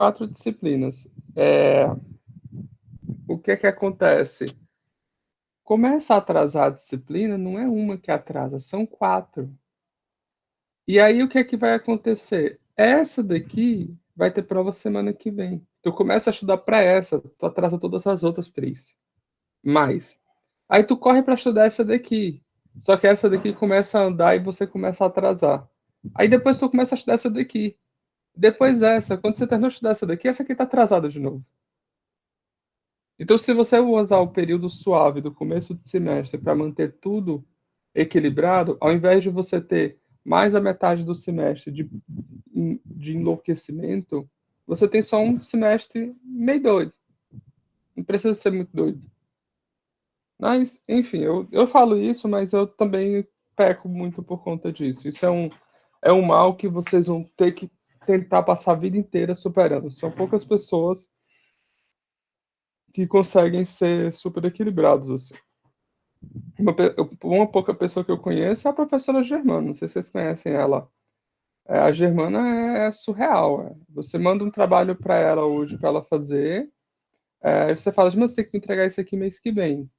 4 disciplinas. O que é que acontece? Começa a atrasar a disciplina, não é uma que atrasa, são 4. E aí o que é que vai acontecer? Essa daqui vai ter prova semana que vem. Tu começa a estudar para essa, tu atrasa todas as outras 3. Mais. Aí tu corre para estudar essa daqui. Só que essa daqui começa a andar e você começa a atrasar. Aí depois tu começa a estudar essa daqui. Depois essa. Quando você terminou de estudar essa aqui tá atrasada de novo. Então, se você usar o período suave do começo do semestre para manter tudo equilibrado, ao invés de você ter mais a metade do semestre de enlouquecimento, você tem só um semestre meio doido. Não precisa ser muito doido. Mas, enfim, eu falo isso, mas eu também peco muito por conta disso. Isso é um mal que vocês vão ter que tentar passar a vida inteira superando. São poucas pessoas que conseguem ser super equilibrados, assim. Uma pouca pessoa que eu conheço é a professora Germana. Não sei se vocês conhecem ela. A Germana é surreal. Você manda um trabalho para ela hoje para ela fazer. Aí você fala, mas você tem que me entregar isso aqui mês que vem.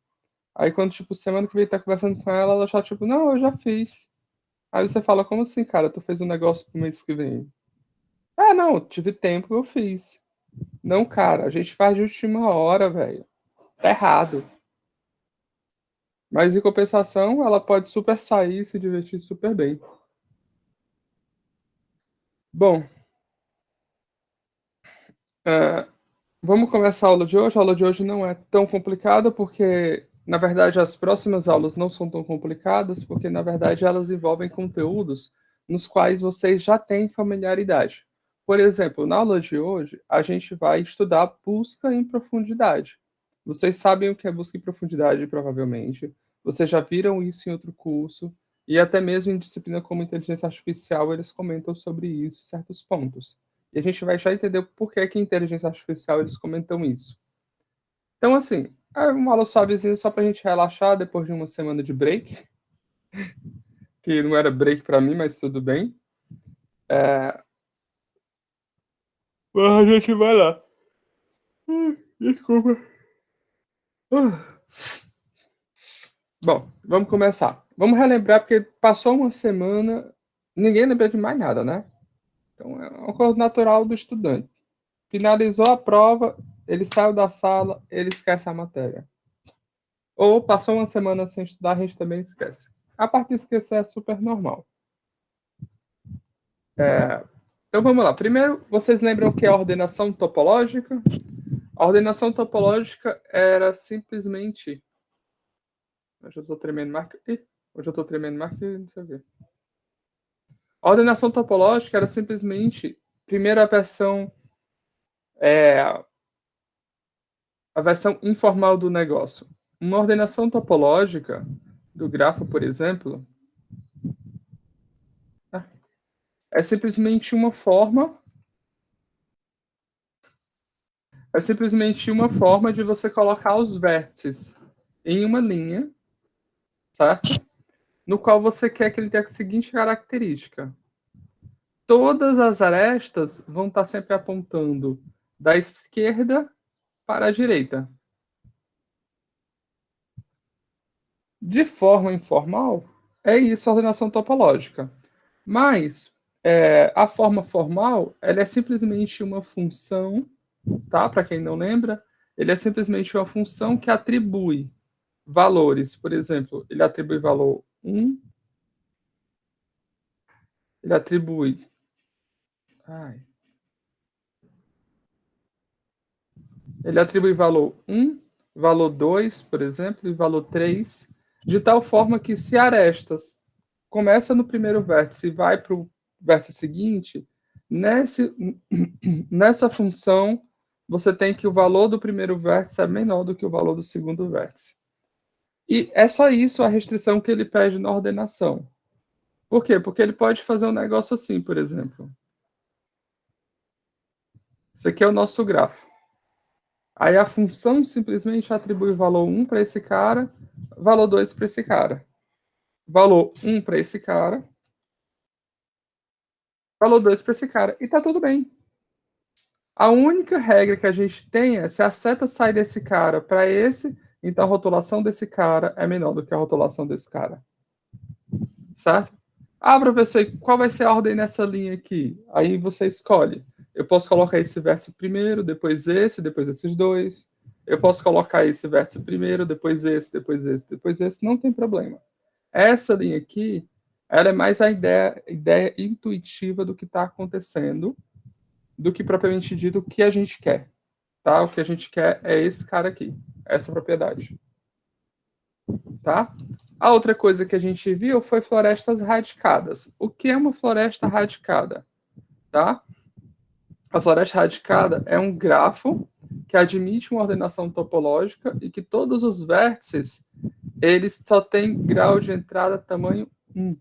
Aí quando, tipo, semana que vem tá conversando com ela, ela já, tipo, não, eu já fiz. Aí você fala, como assim, cara? Tu fez um negócio pro mês que vem? Ah, não, tive tempo, eu fiz. Não, cara, a gente faz de última hora, velho. Tá errado. Mas em compensação, ela pode super sair e se divertir super bem. Bom, é, vamos começar a aula de hoje. A aula de hoje não é tão complicada porque, na verdade, as próximas aulas não são tão complicadas porque, na verdade, elas envolvem conteúdos nos quais vocês já têm familiaridade. Por exemplo, na aula de hoje, a gente vai estudar busca em profundidade. Vocês sabem o que é busca em profundidade, provavelmente. Vocês já viram isso em outro curso. E até mesmo em disciplina como inteligência artificial, eles comentam sobre isso, certos pontos. E a gente vai já entender por que que em inteligência artificial eles comentam isso. Então, assim, é uma aula suavezinha só pra gente relaxar depois de uma semana de break, que não era break para mim, mas tudo bem. A gente vai lá. Desculpa. Bom, vamos começar. Vamos relembrar, porque passou uma semana, ninguém lembra de mais nada, né? Então, é uma coisa natural do estudante. Finalizou a prova, ele saiu da sala, ele esquece a matéria. Ou passou uma semana sem estudar, a gente também esquece. A parte de esquecer é super normal. Então vamos lá. Primeiro, vocês lembram o que é a ordenação topológica? A ordenação topológica era simplesmente. Hoje eu estou tremendo mais que. Hoje eu estou tremendo mais que não sei o quê. A ordenação topológica era simplesmente, primeiro, a versão informal do negócio. Uma ordenação topológica do grafo, por exemplo, é simplesmente uma forma de você colocar os vértices em uma linha, certo? No qual você quer que ele tenha a seguinte característica: todas as arestas vão estar sempre apontando da esquerda para a direita. De forma informal, é isso a ordenação topológica. Mas a forma formal, ela é simplesmente uma função, tá? Para quem não lembra, ele é simplesmente uma função que atribui valores. Por exemplo, ele atribui valor 1, ele atribui. Ai, ele atribui valor 1, valor 2, por exemplo, e valor 3, de tal forma que se arestas começa no primeiro vértice e vai para o vértice seguinte, nessa função você tem que o valor do primeiro vértice é menor do que o valor do segundo vértice. E é só isso a restrição que ele pede na ordenação. Por quê? Porque ele pode fazer um negócio assim, por exemplo. Isso aqui é o nosso grafo. Aí a função simplesmente atribui valor 1 para esse cara, valor 2 para esse cara. Valor 1 para esse cara, valor 2 para esse cara. E tá tudo bem. A única regra que a gente tem é se a seta sai desse cara para esse, então a rotulação desse cara é menor do que a rotulação desse cara. Certo? Ah, professor, qual vai ser a ordem nessa linha aqui? Aí você escolhe. Eu posso colocar esse vértice primeiro, depois esses dois. Eu posso colocar esse vértice primeiro, depois esse, depois esse, depois esse. Não tem problema. Essa linha aqui, ela é mais a ideia intuitiva do que está acontecendo, do que propriamente dito o que a gente quer. Tá? O que a gente quer é esse cara aqui, essa propriedade. Tá? A outra coisa que a gente viu foi florestas radicadas. O que é uma floresta radicada? Tá? A floresta radicada é um grafo que admite uma ordenação topológica e que todos os vértices eles só têm grau de entrada tamanho 1,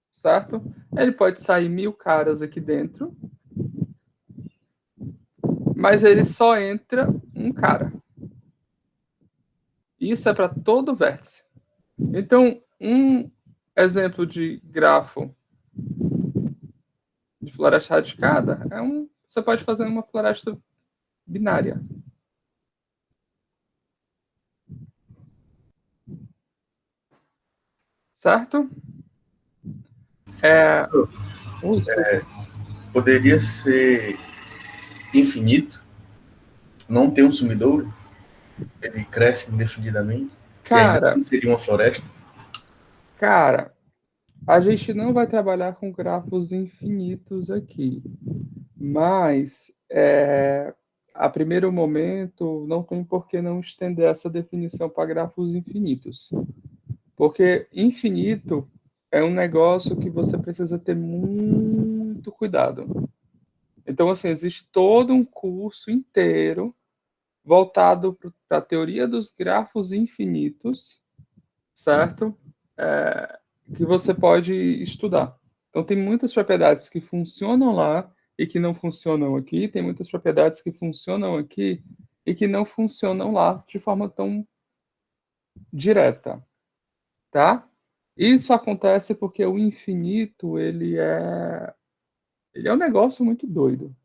certo? Ele pode sair 1000 caras aqui dentro, mas ele só entra um cara. Isso é para todo vértice. Então, um exemplo de grafo de floresta radicada você pode fazer uma floresta binária. Certo? Poderia ser infinito, não ter um sumidouro, ele cresce indefinidamente, que ainda Cara, assim seria uma floresta. cara, a gente não vai trabalhar com grafos infinitos aqui, mas a primeiro momento não tem por que não estender essa definição para grafos infinitos, porque infinito é um negócio que você precisa ter muito cuidado. Então, assim, existe todo um curso inteiro voltado para a teoria dos grafos infinitos, certo? Que você pode estudar. Então, tem muitas propriedades que funcionam lá e que não funcionam aqui, tem muitas propriedades que funcionam aqui e que não funcionam lá de forma tão direta, tá? Isso acontece porque o infinito, ele é um negócio muito doido.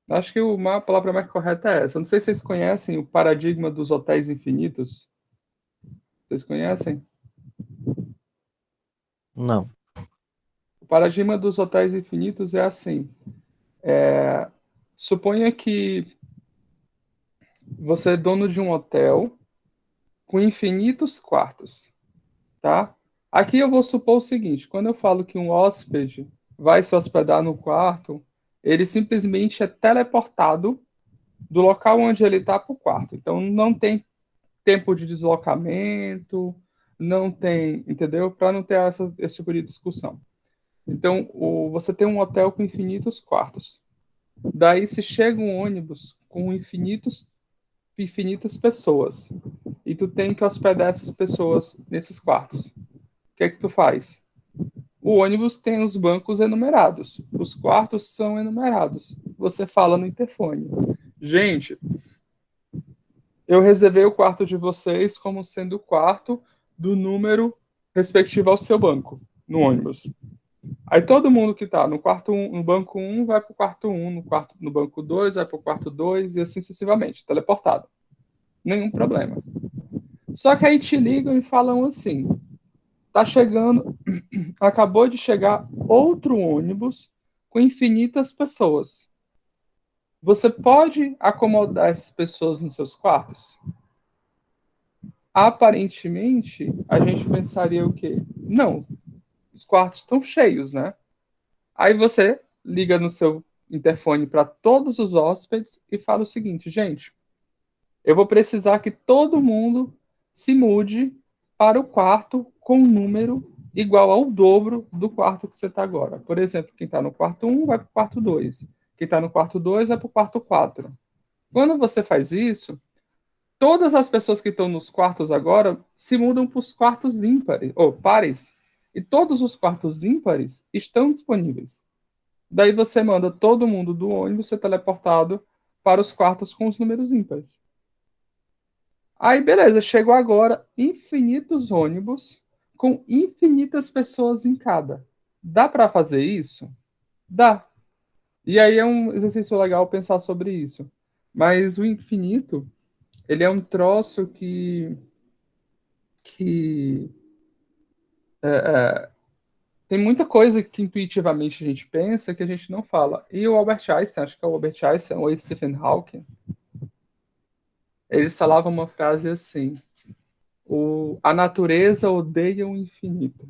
Acho que a palavra mais correta é essa. Não sei se vocês conhecem o paradigma dos hotéis infinitos. Vocês conhecem? Não. O paradigma dos hotéis infinitos é assim. Suponha que você é dono de um hotel com infinitos quartos, tá? Aqui eu vou supor o seguinte: quando eu falo que um hóspede vai se hospedar no quarto, ele simplesmente é teleportado do local onde ele está para o quarto. Então não tem tempo de deslocamento, não tem, entendeu? Para não ter esse tipo de discussão. Então, você tem um hotel com infinitos quartos. Daí se chega um ônibus com infinitas pessoas e tu tem que hospedar essas pessoas nesses quartos. O que é que tu faz? O ônibus tem os bancos enumerados, os quartos são enumerados. Você fala no interfone: gente, eu reservei o quarto de vocês como sendo o quarto do número respectivo ao seu banco no ônibus. Aí todo mundo que está no quarto 1, no banco 1 vai para o quarto 1, no banco 2 vai para o quarto 2 e assim sucessivamente, teleportado. Nenhum problema. Só que aí te ligam e falam assim: tá chegando, acabou de chegar outro ônibus com infinitas pessoas. Você pode acomodar essas pessoas nos seus quartos? Aparentemente, a gente pensaria o quê? Não, os quartos estão cheios, né? Aí você liga no seu interfone para todos os hóspedes e fala o seguinte: gente, eu vou precisar que todo mundo se mude para o quarto com um número igual ao dobro do quarto que você está agora. Por exemplo, quem está no quarto 1 vai para o quarto 2. Quem está no quarto 2 vai para o quarto 4. Quando você faz isso, todas as pessoas que estão nos quartos agora se mudam para os quartos ímpares, ou pares, e todos os quartos ímpares estão disponíveis. Daí você manda todo mundo do ônibus ser teleportado para os quartos com os números ímpares. Aí, beleza, chegou agora infinitos ônibus com infinitas pessoas em cada. Dá para fazer isso? Dá. E aí é um exercício legal pensar sobre isso. Mas o infinito, ele é um troço que tem muita coisa que intuitivamente a gente pensa que a gente não fala. E o Albert Einstein, acho que é o Albert Einstein ou Stephen Hawking, eles falavam uma frase assim: a natureza odeia o infinito.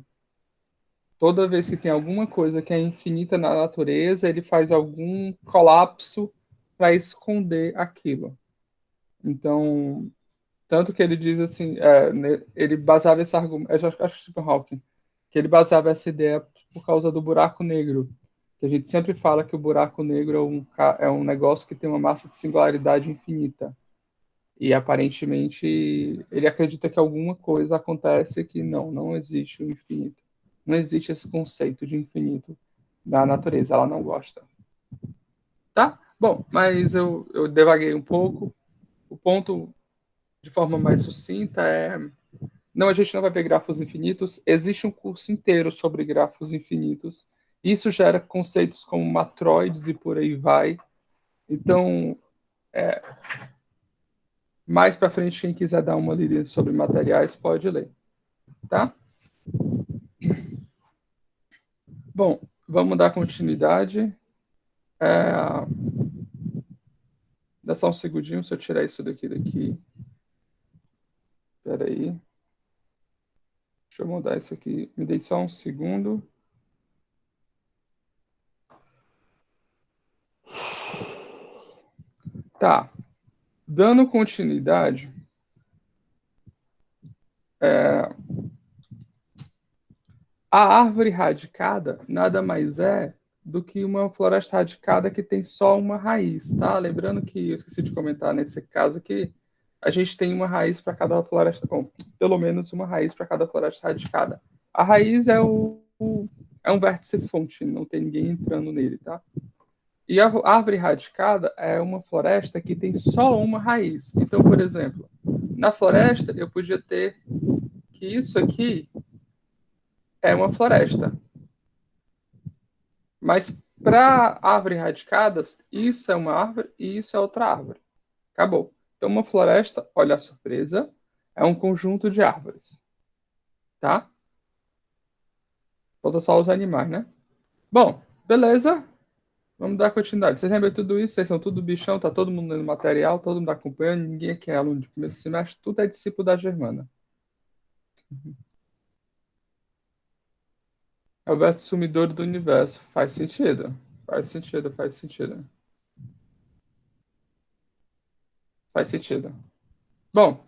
Toda vez que tem alguma coisa que é infinita na natureza, ele faz algum colapso para esconder aquilo. Então, tanto que ele diz assim, ele baseava esse argumento, eu acho que Stephen Hawking, que ele baseava essa ideia por causa do buraco negro. Que a gente sempre fala que o buraco negro é um negócio que tem uma massa de singularidade infinita. E aparentemente ele acredita que alguma coisa acontece que não existe o infinito. Não existe esse conceito de infinito da natureza, ela não gosta. Tá? Bom, mas eu devaguei um pouco. O ponto, de forma mais sucinta, não, a gente não vai ver grafos infinitos. Existe um curso inteiro sobre grafos infinitos. Isso gera conceitos como matroides e por aí vai. Então, mais para frente, quem quiser dar uma lida sobre materiais, pode ler, tá? Bom, vamos dar continuidade. É, dá só um segundinho, se eu tirar isso daqui. Espera aí. Deixa eu mudar isso aqui. Me dê só um segundo. Tá. Dando continuidade, a árvore radicada nada mais é do que uma floresta radicada que tem só uma raiz, tá? Lembrando que eu esqueci de comentar nesse caso aqui, a gente tem uma raiz para cada floresta, bom, pelo menos uma raiz para cada floresta radicada. A raiz é um vértice fonte, não tem ninguém entrando nele, tá? E a árvore radicada é uma floresta que tem só uma raiz. Então, por exemplo, na floresta eu podia ter que isso aqui é uma floresta. Mas para árvores radicadas, isso é uma árvore e isso é outra árvore. Acabou. Então, uma floresta, olha a surpresa, é um conjunto de árvores. Tá? Falta só os animais, né? Bom, beleza. Vamos dar continuidade. Vocês lembram tudo isso? Vocês são tudo bichão, tá todo mundo lendo material, todo mundo acompanhando, ninguém aqui é aluno de primeiro semestre, tudo é discípulo da Germana. É o verso sumidor do universo. Faz sentido. Faz sentido, faz sentido. Faz sentido. Bom,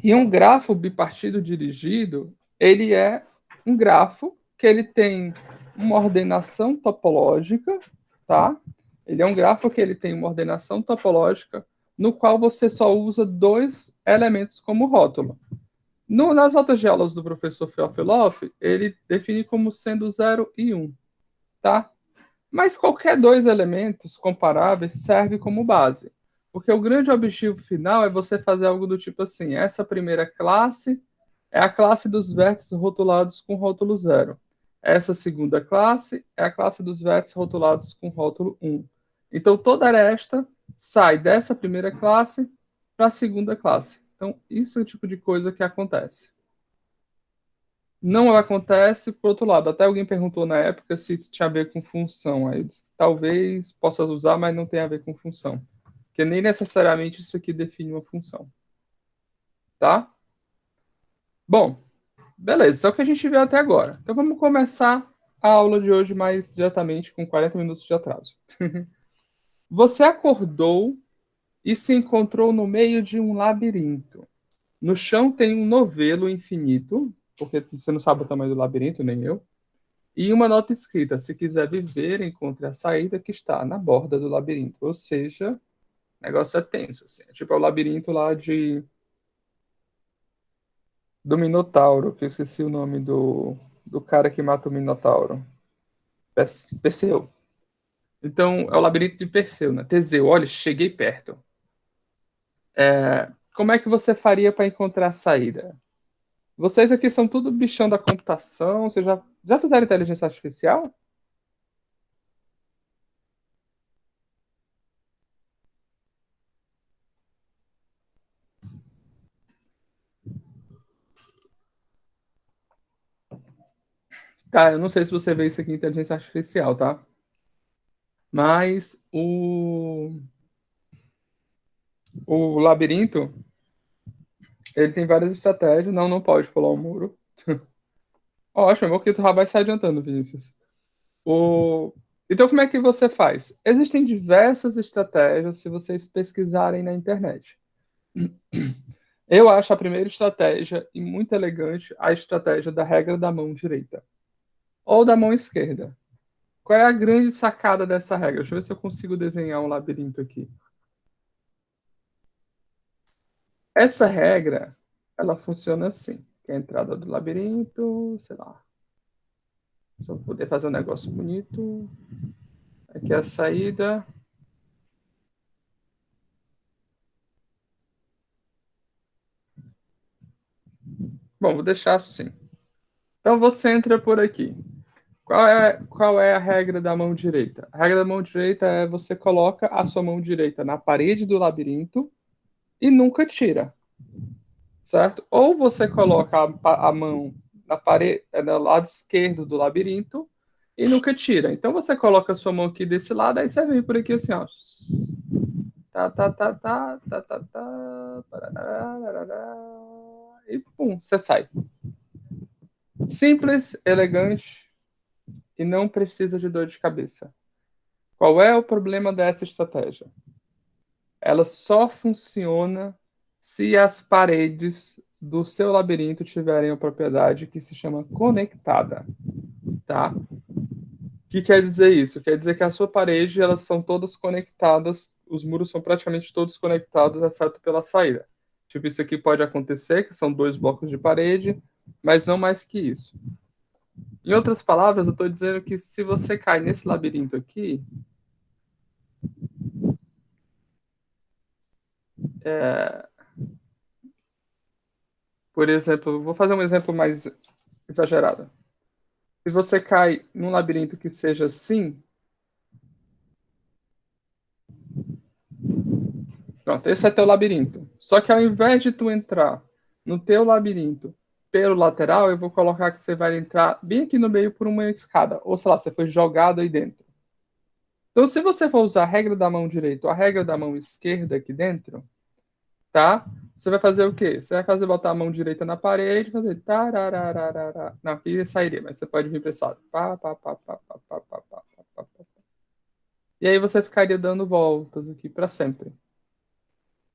e um grafo bipartido dirigido, ele é um grafo que ele tem uma ordenação topológica, tá? Ele é um grafo que ele tem uma ordenação topológica no qual você só usa dois elementos como rótulo. Nas notas de aulas do professor Feofiloff, ele define como sendo 0 e 1, tá? Mas qualquer dois elementos comparáveis serve como base. Porque o grande objetivo final é você fazer algo do tipo assim: essa primeira classe é a classe dos vértices rotulados com rótulo 0. Essa segunda classe é a classe dos vértices rotulados com rótulo 1. Então, toda esta sai dessa primeira classe para a segunda classe. Então, isso é o tipo de coisa que acontece. Não acontece, por outro lado, até alguém perguntou na época se isso tinha a ver com função. Aí eu disse, talvez possa usar, mas não tem a ver com função. Porque nem necessariamente isso aqui define uma função. Tá? Bom, beleza, isso é o que a gente viu até agora. Então vamos começar a aula de hoje mais diretamente com 40 minutos de atraso. Você acordou e se encontrou no meio de um labirinto. No chão tem um novelo infinito, porque você não sabe o tamanho do labirinto, nem eu. E uma nota escrita: se quiser viver, encontre a saída que está na borda do labirinto. Ou seja, o negócio é tenso. Assim. É tipo é o labirinto lá do Minotauro, que eu esqueci o nome do cara que mata o Minotauro. Perseu. Então, é o labirinto de Perseu, né? Teseu, olha, cheguei perto. Como é que você faria para encontrar a saída? Vocês aqui são tudo bichão da computação. Vocês já fizeram inteligência artificial? Tá, eu não sei se você vê isso aqui em inteligência artificial, tá? Mas o labirinto, ele tem várias estratégias. Não, não pode pular o muro. Ótimo, porque tu já vai se adiantando, Vinícius. O... Então, como é que você faz? Existem diversas estratégias se vocês pesquisarem na internet. Eu acho a primeira estratégia, e muito elegante, a estratégia da regra da mão direita ou da mão esquerda. Qual é a grande sacada dessa regra? Deixa eu ver se eu consigo desenhar um labirinto aqui. Essa regra, ela funciona assim. Que é a entrada do labirinto, sei lá. Se eu poder fazer um negócio bonito. Aqui é a saída. Bom, vou deixar assim. Então você entra por aqui. Qual é a regra da mão direita? A regra da mão direita é você coloca a sua mão direita na parede do labirinto e nunca tira, certo? Ou você coloca a mão na parede, no lado esquerdo do labirinto e nunca tira. Então você coloca a sua mão aqui desse lado, aí você vem por aqui assim, ó. Tá, tá, tá, tá, tá, tá, tá, parará, parará, e pum, você sai. Simples, elegante e não precisa de dor de cabeça. Qual é o problema dessa estratégia? Ela só funciona se as paredes do seu labirinto tiverem uma propriedade que se chama conectada, tá? O que quer dizer isso? Quer dizer que a sua parede, elas são todas conectadas, os muros são praticamente todos conectados, exceto pela saída. Tipo, isso aqui pode acontecer, que são dois blocos de parede, mas não mais que isso. Em outras palavras, eu estou dizendo que se você cai nesse labirinto aqui, por exemplo, vou fazer um exemplo mais exagerado. Se você cai num labirinto que seja assim, pronto, esse é teu labirinto. Só que ao invés de tu entrar no teu labirinto pelo lateral, eu vou colocar que você vai entrar bem aqui no meio por uma escada. Ou sei lá, você foi jogado aí dentro. Então, se você for usar a regra da mão direita ou a regra da mão esquerda aqui dentro, tá? Você vai fazer o quê? Você vai fazer botar a mão direita na parede, fazer tararararara. Não, aqui sairia, mas você pode vir para esse lado. Pá, pá, pá, pá, pá, pá, pá, pá, pá, pá, pá. E aí você ficaria dando voltas aqui para sempre.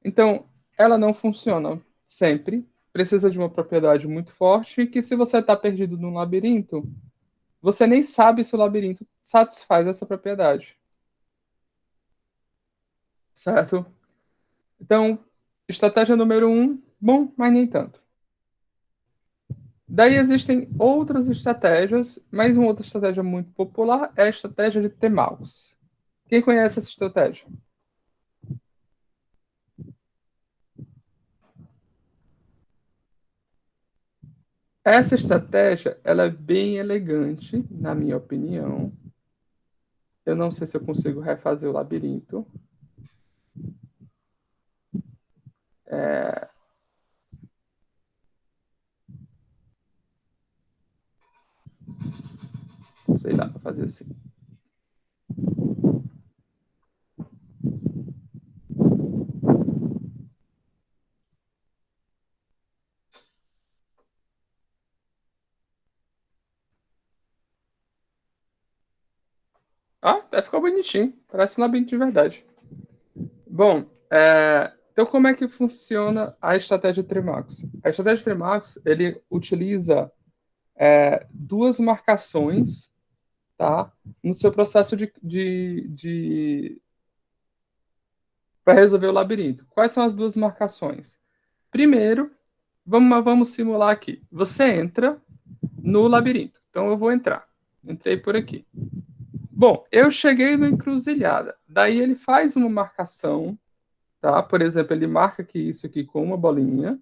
Então, ela não funciona sempre. Precisa de uma propriedade muito forte que se você está perdido num labirinto, você nem sabe se o labirinto satisfaz essa propriedade. Certo? Então, estratégia número um, bom, mas nem tanto. Daí existem outras estratégias, mas uma outra estratégia muito popular é a estratégia de T-Mouse. Quem conhece essa estratégia? Essa estratégia, ela é bem elegante, na minha opinião. Eu não sei se eu consigo refazer o labirinto. Sei lá, para fazer assim. Ah, até ficou bonitinho. Parece um labirinto de verdade. Bom, então como é que funciona a estratégia Trimax? A estratégia Trimax, ele utiliza duas marcações, tá? No seu processo para resolver o labirinto. Quais são as duas marcações? Primeiro, vamos simular aqui. Você entra no labirinto. Então eu vou entrar. Entrei por aqui. Bom, eu cheguei na encruzilhada. Daí ele faz uma marcação, tá? Por exemplo, ele marca aqui isso aqui com uma bolinha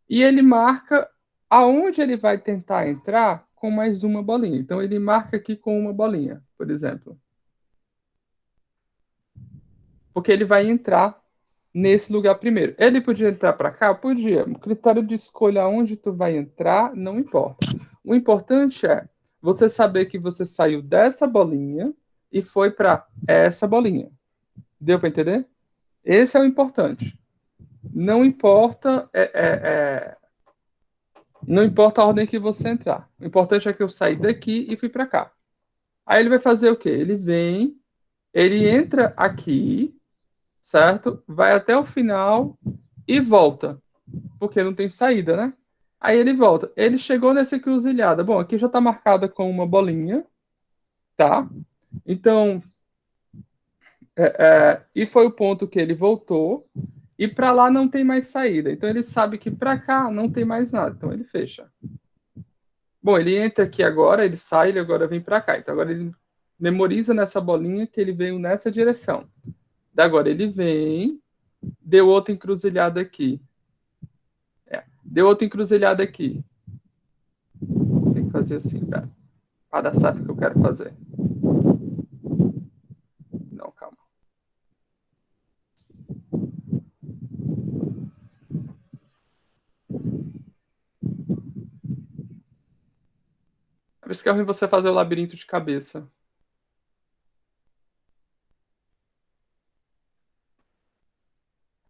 e ele marca aonde ele vai tentar entrar com mais uma bolinha. Então ele marca aqui com uma bolinha, por exemplo. Porque ele vai entrar nesse lugar primeiro. Ele podia entrar para cá? Podia. O critério de escolha onde tu vai entrar não importa. O importante é você saber que você saiu dessa bolinha e foi para essa bolinha. Deu para entender? Esse é o importante. Não importa não importa a ordem que você entrar. O importante é que eu saí daqui e fui para cá. Aí ele vai fazer o quê? Ele vem, ele entra aqui, certo? Vai até o final e volta, porque não tem saída, né? Aí ele volta. Ele chegou nessa encruzilhada. Bom, aqui já está marcada com uma bolinha, tá? Então, e foi o ponto que ele voltou. E para lá não tem mais saída. Então ele sabe que para cá não tem mais nada. Então ele fecha. Bom, ele entra aqui agora, ele sai, ele agora vem para cá. Então agora ele memoriza nessa bolinha que ele veio nessa direção. Daí agora ele vem, deu outra encruzilhada aqui. Deu outra encruzilhada aqui. Tem que fazer assim, cara. Para dar certo o que eu quero fazer. Não, calma. Por isso que é ruim você fazer o labirinto de cabeça.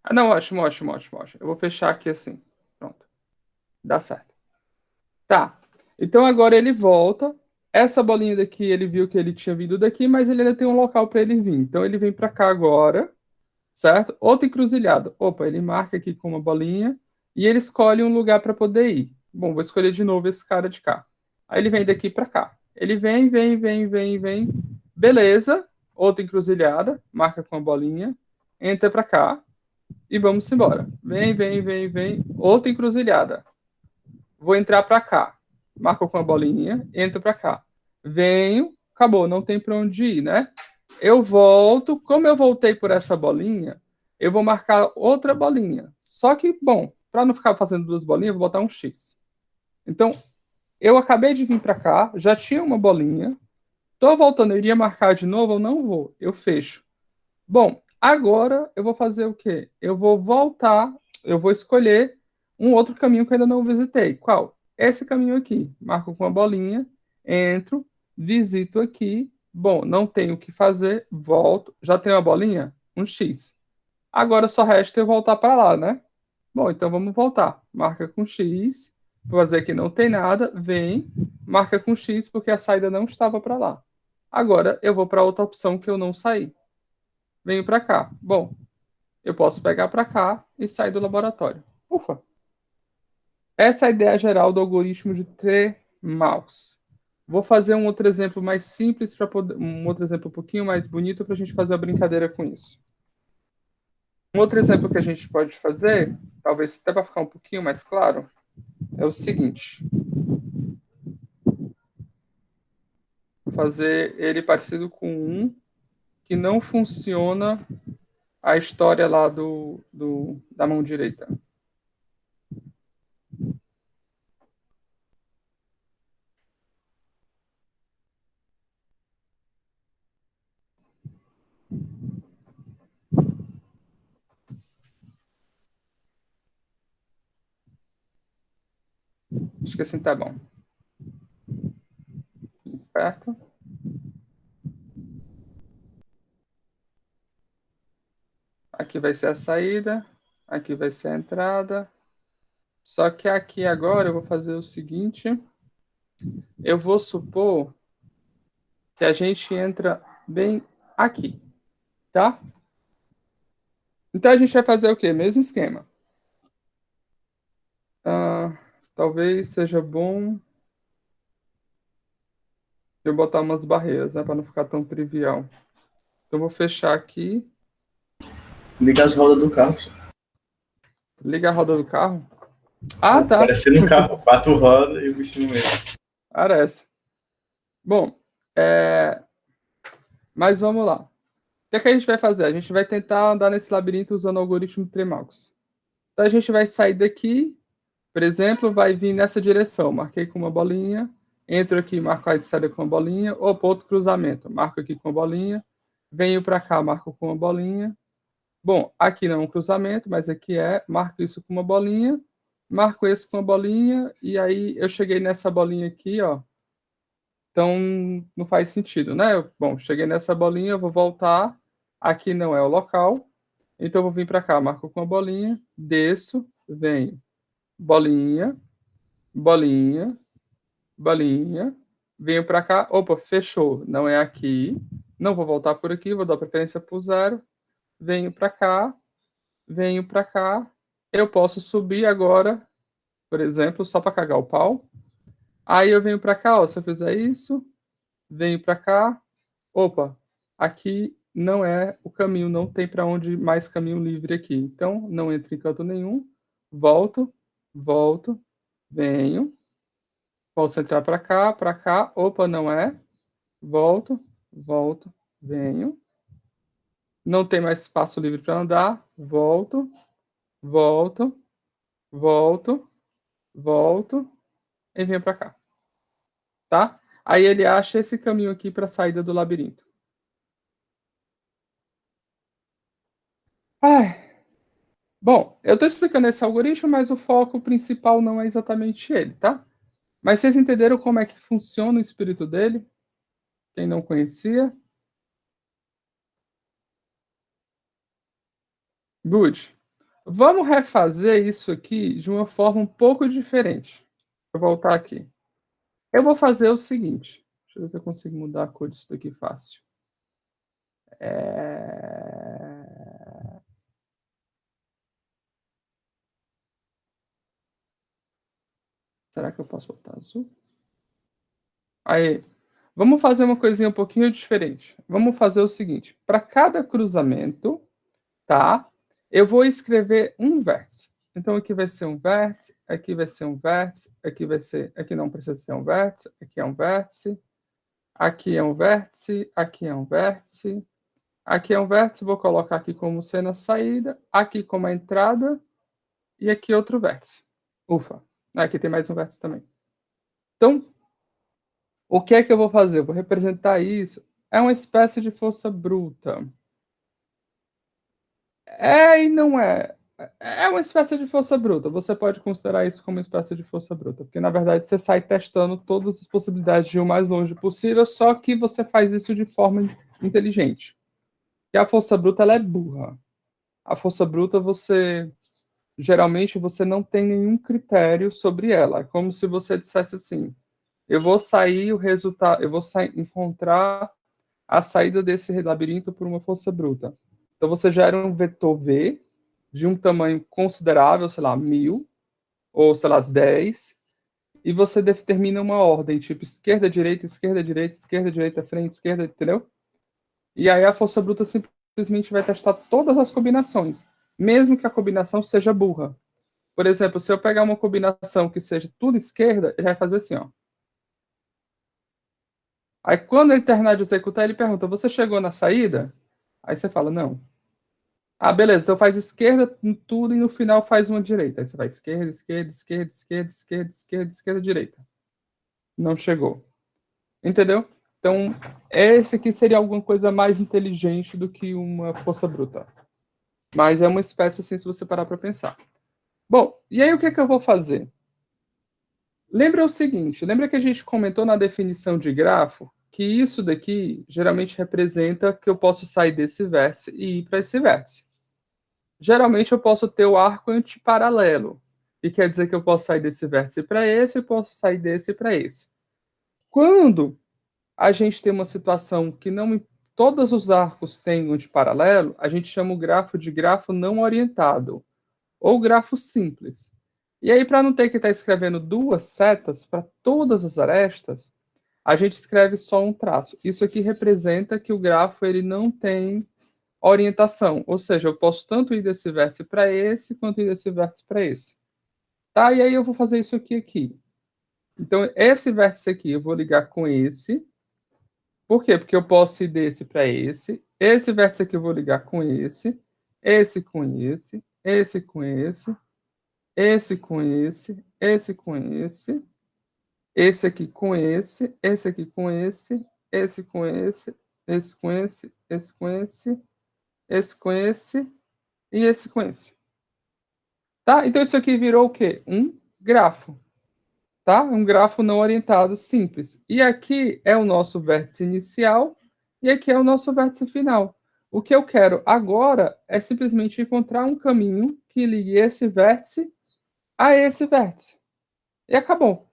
Ah, não, ótimo, ótimo, ótimo, ótimo. Eu vou fechar aqui assim. Pronto. Dá certo. Tá. Então agora ele volta. Essa bolinha daqui, ele viu que ele tinha vindo daqui, mas ele ainda tem um local para ele vir. Então ele vem para cá agora, certo? Outra encruzilhada. Opa, ele marca aqui com uma bolinha e ele escolhe um lugar para poder ir. Bom, vou escolher de novo esse cara de cá. Aí ele vem daqui para cá. Ele vem, vem, vem, vem, vem. Beleza. Outra encruzilhada, marca com a bolinha, entra para cá e vamos embora. Vem, vem, vem, vem. Outra encruzilhada. Vou entrar para cá. Marco com a bolinha, entro para cá. Venho, acabou, não tem para onde ir, né? Eu volto, como eu voltei por essa bolinha, eu vou marcar outra bolinha. Só que, bom, para não ficar fazendo duas bolinhas, eu vou botar um X. Então, eu acabei de vir para cá, já tinha uma bolinha. Tô voltando, eu iria marcar de novo, eu não vou, eu fecho. Bom, agora eu vou fazer o quê? Eu vou voltar, eu vou escolher um outro caminho que eu ainda não visitei. Qual? Esse caminho aqui. Marco com a bolinha, entro, visito aqui. Bom, não tenho o que fazer, volto. Já tenho a bolinha? Um X. Agora só resta eu voltar para lá, né? Bom, então vamos voltar. Marca com X, vou dizer que não tem nada, vem, marca com X porque a saída não estava para lá. Agora eu vou para outra opção que eu não saí. Venho para cá. Bom, eu posso pegar para cá e sair do laboratório. Ufa! Essa é a ideia geral do algoritmo de T-Mouse. Vou fazer um outro exemplo mais simples para poder, um outro exemplo um pouquinho mais bonito para a gente fazer uma brincadeira com isso. Um outro exemplo que a gente pode fazer, talvez até para ficar um pouquinho mais claro, é o seguinte. Vou fazer ele parecido com um que não funciona a história lá da mão direita. Acho que assim tá bom. Certo? Aqui vai ser a saída, aqui vai ser a entrada. Só que aqui agora eu vou fazer o seguinte. Eu vou supor que a gente entra bem aqui, tá? Então a gente vai fazer o quê? Mesmo esquema. Talvez seja bom eu botar umas barreiras, né? Para não ficar tão trivial. Então eu vou fechar aqui. Liga as rodas do carro. Liga a roda do carro. Ah, tá. Parecendo um carro, 4 rodas e o bicho no meio. Parece. Bom, mas vamos lá. O que a gente vai fazer? A gente vai tentar andar nesse labirinto usando o algoritmo de Tremax. Então a gente vai sair daqui, por exemplo, vai vir nessa direção. Marquei com uma bolinha, entro aqui, marco a saída com uma bolinha, opa, outro cruzamento. Marco aqui com uma bolinha, venho para cá, marco com uma bolinha. Bom, aqui não é um cruzamento, mas aqui marco isso com uma bolinha, marco esse com a bolinha, e aí eu cheguei nessa bolinha aqui, ó. Então, não faz sentido, né? Bom, cheguei nessa bolinha, eu vou voltar. Aqui não é o local. Então, eu vou vir para cá, marco com a bolinha, desço, venho. Bolinha, bolinha, bolinha. Venho para cá. Opa, fechou. Não é aqui. Não vou voltar por aqui, vou dar preferência para o zero. Venho para cá, venho para cá. Eu posso subir agora, por exemplo, só para cagar o pau. Aí eu venho para cá, ó, se eu fizer isso, venho para cá. Opa, aqui não é o caminho, não tem para onde mais caminho livre aqui. Então, não entro em canto nenhum. Volto, volto, venho. Posso entrar para cá, para cá. Opa, não é. Volto, volto, venho. Não tem mais espaço livre para andar. Volto, volto, volto, volto e venho para cá. Tá? Aí ele acha esse caminho aqui para a saída do labirinto. Ai, bom, eu estou explicando esse algoritmo, mas o foco principal não é exatamente ele, tá? Mas vocês entenderam como é que funciona o espírito dele? Quem não conhecia? Good. Vamos refazer isso aqui de uma forma um pouco diferente. Vou voltar aqui. Eu vou fazer o seguinte. Deixa eu ver se eu consigo mudar a cor disso daqui fácil. Será que eu posso botar azul? Aí, vamos fazer uma coisinha um pouquinho diferente. Vamos fazer o seguinte: para cada cruzamento, tá? Eu vou escrever um vértice. Então aqui vai ser um vértice, aqui vai ser um vértice, aqui vai ser, aqui não precisa ser um vértice, aqui é um vértice, aqui é um vértice, aqui é um vértice, aqui é um vértice, vou colocar aqui como sendo a saída, aqui como a entrada e aqui outro vértice. Ufa, aqui tem mais um vértice também. Então, o que é que eu vou fazer? Eu vou representar isso. É uma espécie de força bruta. É e não é. É uma espécie de força bruta. Você pode considerar isso como uma espécie de força bruta, porque na verdade você sai testando todas as possibilidades de ir o mais longe possível, só que você faz isso de forma inteligente. E a força bruta ela é burra. A força bruta você geralmente você não tem nenhum critério sobre ela. É como se você dissesse assim: eu vou sair o resultado, eu vou encontrar a saída desse labirinto por uma força bruta. Então você gera um vetor V de um tamanho considerável, sei lá, 1000, ou sei lá, 10, e você determina uma ordem, tipo esquerda, direita, esquerda, direita, esquerda, direita, frente, esquerda, entendeu? E aí a força bruta simplesmente vai testar todas as combinações, mesmo que a combinação seja burra. Por exemplo, se eu pegar uma combinação que seja tudo esquerda, ele vai fazer assim, ó. Aí quando ele terminar de executar, ele pergunta: você chegou na saída? Aí você fala: não. Ah, beleza. Então faz esquerda em tudo e no final faz uma direita. Aí você vai esquerda, esquerda, esquerda, esquerda, esquerda, esquerda, esquerda, direita. Não chegou. Entendeu? Então, esse aqui seria alguma coisa mais inteligente do que uma força bruta. Mas é uma espécie assim, se você parar para pensar. Bom, e aí o que é que eu vou fazer? Lembra o seguinte, lembra que a gente comentou na definição de grafo que isso daqui geralmente representa que eu posso sair desse vértice e ir para esse vértice. Geralmente eu posso ter o arco antiparalelo, que quer dizer que eu posso sair desse vértice para esse e posso sair desse para esse. Quando a gente tem uma situação que não todos os arcos têm um antiparalelo, a gente chama o grafo de grafo não orientado, ou grafo simples. E aí, para não ter que estar escrevendo duas setas para todas as arestas, a gente escreve só um traço. Isso aqui representa que o grafo ele não tem orientação, ou seja, eu posso tanto ir desse vértice para esse, quanto ir desse vértice para esse. Tá? E aí eu vou fazer isso aqui. Então, esse vértice aqui eu vou ligar com esse. Por quê? Porque eu posso ir desse para esse. Esse vértice aqui eu vou ligar com esse com esse com esse com esse com esse aqui com esse aqui com esse com esse com esse com esse com esse e esse com esse. Tá? Então, isso aqui virou o quê? Um grafo. Tá? Um grafo não orientado simples. E aqui é o nosso vértice inicial e aqui é o nosso vértice final. O que eu quero agora é simplesmente encontrar um caminho que ligue esse vértice a esse vértice. E acabou.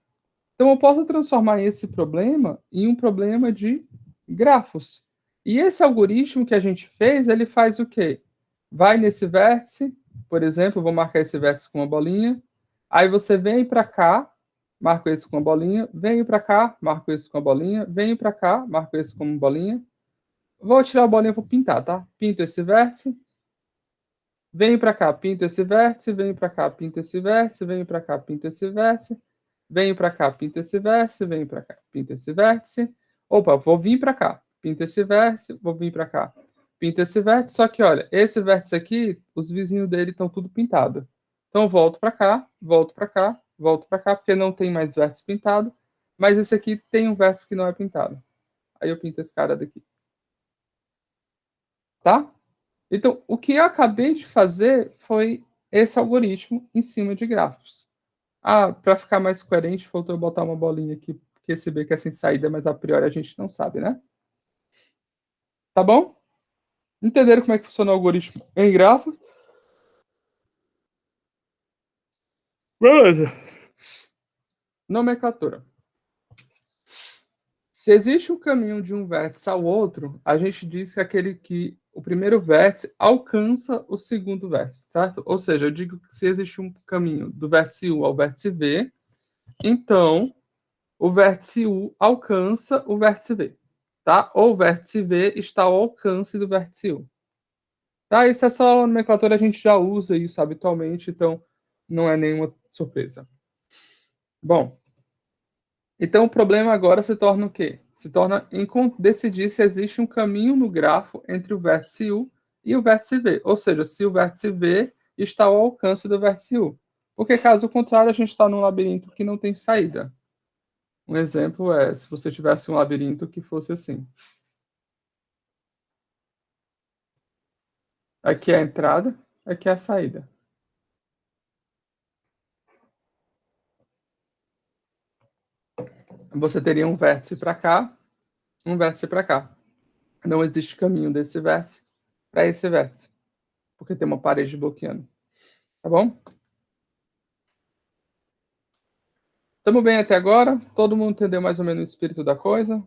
Então, eu posso transformar esse problema em um problema de grafos. E esse algoritmo que a gente fez, ele faz o quê? Vai nesse vértice, por exemplo, vou marcar esse vértice com uma bolinha. Aí você vem para cá, marco esse com uma bolinha. Venho para cá, marco esse com uma bolinha. Venho para cá, marco esse com uma bolinha. Vou tirar a bolinha e vou pintar, tá? Pinto esse vértice. Venho para cá, pinto esse vértice. Venho para cá, pinto esse vértice. Venho para cá, pinto esse vértice. Venho para cá, pinta esse vértice, venho para cá, pinta esse vértice. Opa, vou vir para cá, pinta esse vértice, vou vir para cá, pinta esse vértice. Só que, olha, esse vértice aqui, os vizinhos dele estão tudo pintado. Então, volto para cá, volto para cá, volto para cá, porque não tem mais vértice pintado. Mas esse aqui tem um vértice que não é pintado. Aí eu pinto esse cara daqui. Tá? Então, o que eu acabei de fazer foi esse algoritmo em cima de grafos. Ah, para ficar mais coerente, faltou eu botar uma bolinha aqui, porque esse beco é sem saída, mas a priori a gente não sabe, né? Tá bom? Entenderam como é que funciona o algoritmo em grafos? Beleza. Nomenclatura. Se existe um caminho de um vértice ao outro, a gente diz que é aquele que o primeiro vértice alcança o segundo vértice, certo? Ou seja, eu digo que se existe um caminho do vértice U ao vértice V, então o vértice U alcança o vértice V, tá? Ou o vértice V está ao alcance do vértice U. Tá? Isso é só nomenclatura, a gente já usa isso habitualmente, então não é nenhuma surpresa. Bom, então o problema agora se torna o quê? Se torna em decidir se existe um caminho no grafo entre o vértice U e o vértice V, ou seja, se o vértice V está ao alcance do vértice U. Porque caso contrário, a gente está num labirinto que não tem saída. Um exemplo é se você tivesse um labirinto que fosse assim. Aqui é a entrada, aqui é a saída. Você teria um vértice para cá, um vértice para cá. Não existe caminho desse vértice para esse vértice, porque tem uma parede bloqueando. Tá bom? Estamos bem até agora? Todo mundo entendeu mais ou menos o espírito da coisa?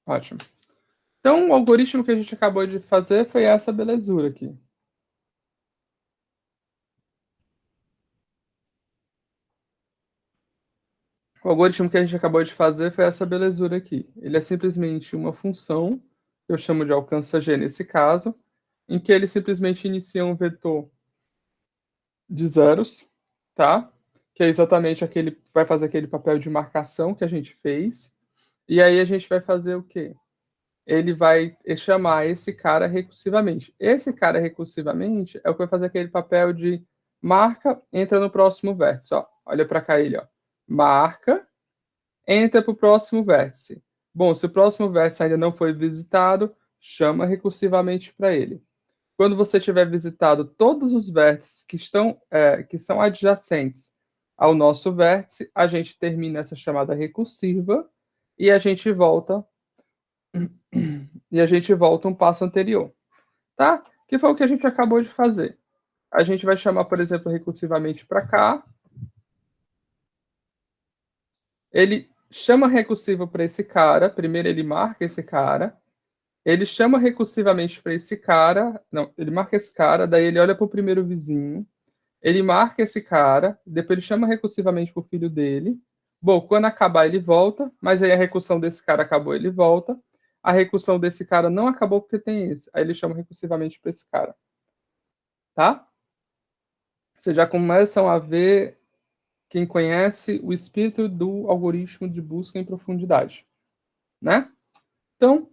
Ótimo. Então, o algoritmo que a gente acabou de fazer foi essa belezura aqui. O algoritmo que a gente acabou de fazer foi essa belezura aqui. Ele é simplesmente uma função, que eu chamo de alcança G nesse caso, em que ele simplesmente inicia um vetor de zeros, tá? Que é exatamente aquele, vai fazer aquele papel de marcação que a gente fez. E aí a gente vai fazer o quê? Ele vai chamar esse cara recursivamente. Esse cara recursivamente é o que vai fazer aquele papel de marca, entra no próximo vértice. Ó. Olha para cá ele, ó. Marca, entra para o próximo vértice. Bom, se o próximo vértice ainda não foi visitado, chama recursivamente para ele. Quando você tiver visitado todos os vértices que são adjacentes ao nosso vértice, a gente termina essa chamada recursiva e a gente volta um passo anterior, tá? Que foi o que a gente acabou de fazer. A gente vai chamar, por exemplo, recursivamente para cá. Ele chama recursivo para esse cara. Primeiro ele marca esse cara. Ele chama recursivamente para esse cara. Não, ele marca esse cara. Daí ele olha para o primeiro vizinho. Ele marca esse cara. Depois ele chama recursivamente para o filho dele. Bom, quando acabar ele volta. Mas aí a recursão desse cara acabou, ele volta. A recursão desse cara não acabou porque tem esse. Aí ele chama recursivamente para esse cara. Tá? Vocês já começam a ver, quem conhece, o espírito do algoritmo de busca em profundidade. Né? Então,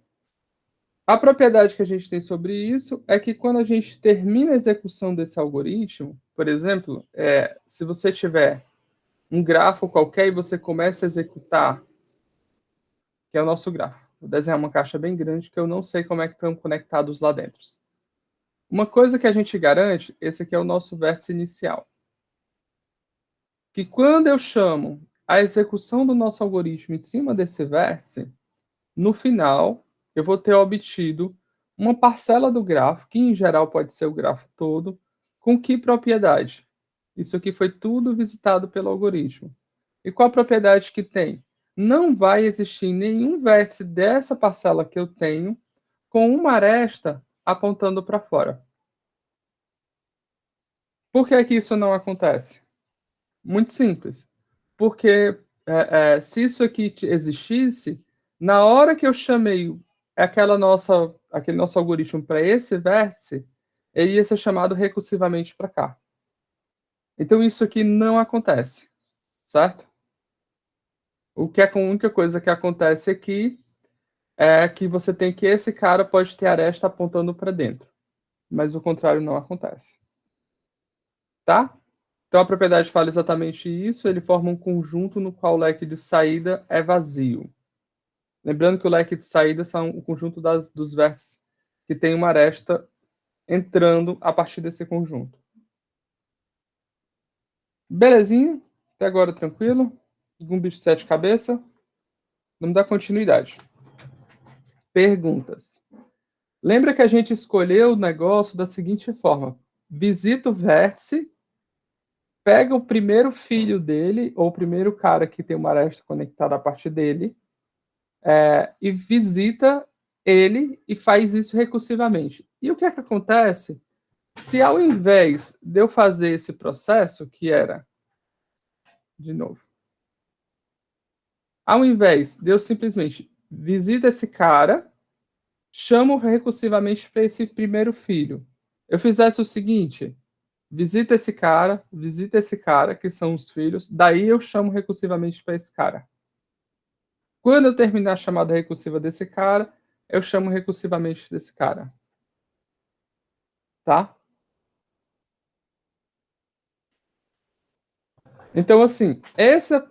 a propriedade que a gente tem sobre isso é que quando a gente termina a execução desse algoritmo, por exemplo, se você tiver um grafo qualquer e você começa a executar, que é o nosso grafo. Vou desenhar uma caixa bem grande que eu não sei como é que estão conectados lá dentro. Uma coisa que a gente garante, esse aqui é o nosso vértice inicial. Que quando eu chamo a execução do nosso algoritmo em cima desse vértice, no final, eu vou ter obtido uma parcela do grafo, que em geral pode ser o grafo todo, com que propriedade? Isso aqui foi tudo visitado pelo algoritmo. E qual a propriedade que tem? Não vai existir nenhum vértice dessa parcela que eu tenho com uma aresta apontando para fora. Por que que isso não acontece? Muito simples. Porque se isso aqui existisse, na hora que eu chamei aquele nosso algoritmo para esse vértice, ele ia ser chamado recursivamente para cá. Então isso aqui não acontece, certo? A única coisa que acontece aqui é que você tem que esse cara pode ter aresta apontando para dentro, mas o contrário não acontece, tá? Então a propriedade fala exatamente isso, ele forma um conjunto no qual o leque de saída é vazio. Lembrando que o leque de saída são o conjunto dos vértices que tem uma aresta entrando a partir desse conjunto. Belezinha? Até agora tranquilo? Algum bicho de sete cabeças? Vamos dar continuidade. Perguntas. Lembra que a gente escolheu o negócio da seguinte forma: visita o vértice, pega o primeiro filho dele, ou o primeiro cara que tem uma aresta conectada a partir dele, e visita ele e faz isso recursivamente. E o que é que acontece? Se ao invés de eu fazer esse processo, que era, de novo, ao invés de eu simplesmente visita esse cara, chamo recursivamente para esse primeiro filho. Eu fizesse o seguinte: visita esse cara, que são os filhos, daí eu chamo recursivamente para esse cara. Quando eu terminar a chamada recursiva desse cara, eu chamo recursivamente desse cara. Tá? Então, assim, essa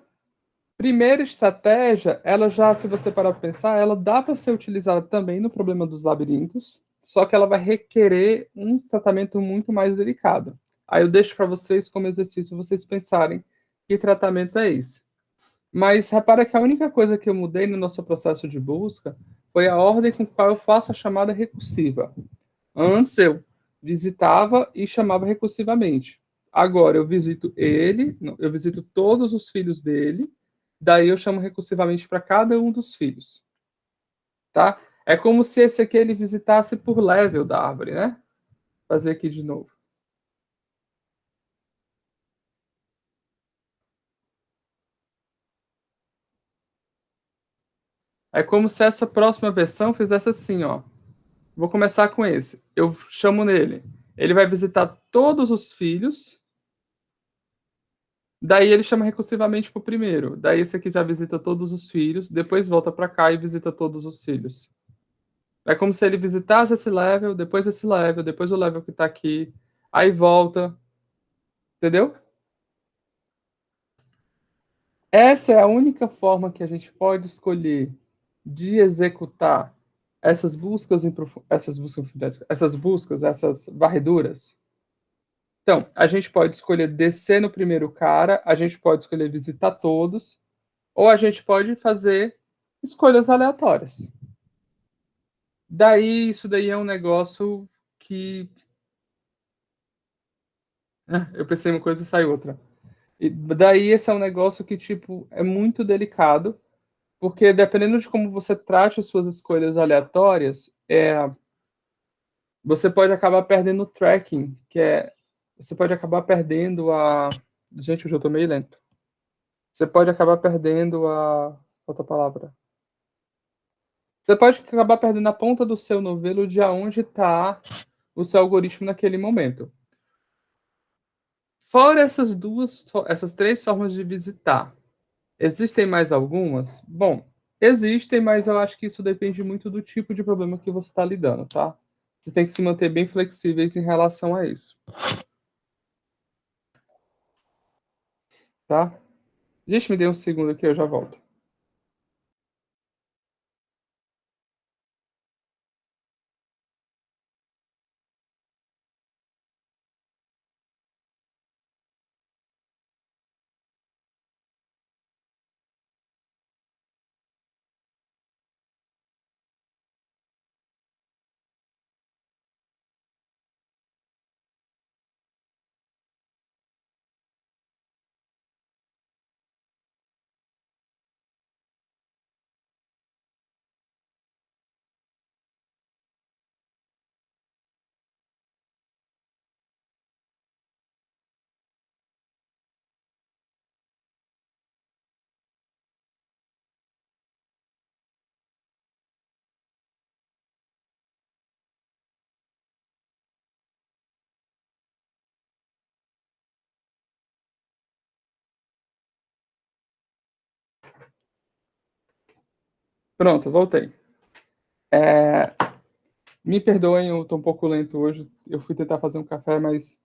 primeira estratégia, ela já, se você parar para pensar, ela dá para ser utilizada também no problema dos labirintos, só que ela vai requerer um tratamento muito mais delicado. Aí eu deixo para vocês como exercício vocês pensarem que tratamento é esse. Mas repara que a única coisa que eu mudei no nosso processo de busca foi a ordem com qual eu faço a chamada recursiva. Antes eu visitava e chamava recursivamente. Agora eu visito ele, não, eu visito todos os filhos dele, daí eu chamo recursivamente para cada um dos filhos. Tá? É como se esse aqui ele visitasse por level da árvore, né? Vou fazer aqui de novo. É como se essa próxima versão fizesse assim, ó. Vou começar com esse. Eu chamo nele. Ele vai visitar todos os filhos. Daí ele chama recursivamente pro primeiro. Daí esse aqui já visita todos os filhos. Depois volta para cá e visita todos os filhos. É como se ele visitasse esse level, depois o level que tá aqui. Aí volta. Entendeu? Essa é a única forma que a gente pode escolher de executar essas varreduras. Então, a gente pode escolher descer no primeiro cara, a gente pode escolher visitar todos, ou a gente pode fazer escolhas aleatórias. Daí, isso daí é um negócio que. Eu pensei uma coisa e sai outra. E daí, esse é um negócio que, tipo, é muito delicado, porque dependendo de como você trate as suas escolhas aleatórias, você pode acabar perdendo o tracking, que é. Você pode acabar perdendo a. Gente, hoje eu tô meio lento. Você pode acabar perdendo a. Outra palavra. Você pode acabar perdendo a ponta do seu novelo de aonde está o seu algoritmo naquele momento. Fora essas três formas de visitar, existem mais algumas? Bom, existem, mas eu acho que isso depende muito do tipo de problema que você está lidando, tá? Você tem que se manter bem flexíveis em relação a isso, tá? Gente, me dê um segundo aqui, eu já volto. Pronto, voltei. Me perdoem, eu estou um pouco lento hoje. Eu fui tentar fazer um café, mas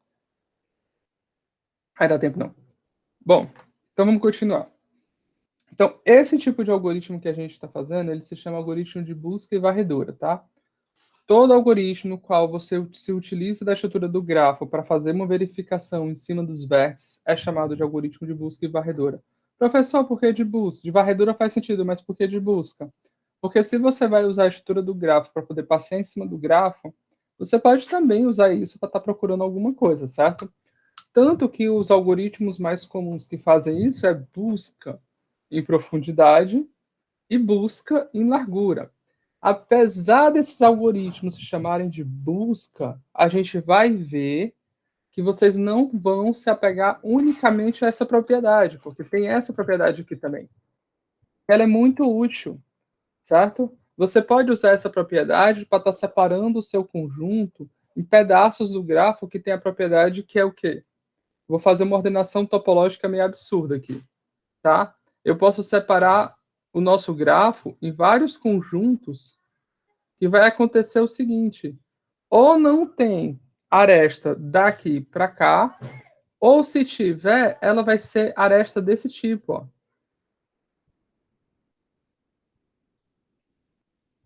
aí dá tempo não. Bom, então vamos continuar. Então, esse tipo de algoritmo que a gente está fazendo, ele se chama algoritmo de busca e varredura, tá? Todo algoritmo no qual você se utiliza da estrutura do grafo para fazer uma verificação em cima dos vértices é chamado de algoritmo de busca e varredura. Professor, por que de busca? De varredura faz sentido, mas por que de busca? Porque se você vai usar a estrutura do grafo para poder passear em cima do grafo, você pode também usar isso para estar procurando alguma coisa, certo? Tanto que os algoritmos mais comuns que fazem isso é busca em profundidade e busca em largura. Apesar desses algoritmos se chamarem de busca, a gente vai ver que vocês não vão se apegar unicamente a essa propriedade, porque tem essa propriedade aqui também. Ela é muito útil, certo? Você pode usar essa propriedade para estar separando o seu conjunto em pedaços do grafo que tem a propriedade que é o quê? Vou fazer uma ordenação topológica meio absurda aqui, tá? Eu posso separar o nosso grafo em vários conjuntos que vai acontecer o seguinte: ou não tem aresta daqui para cá, ou se tiver, ela vai ser aresta desse tipo, ó.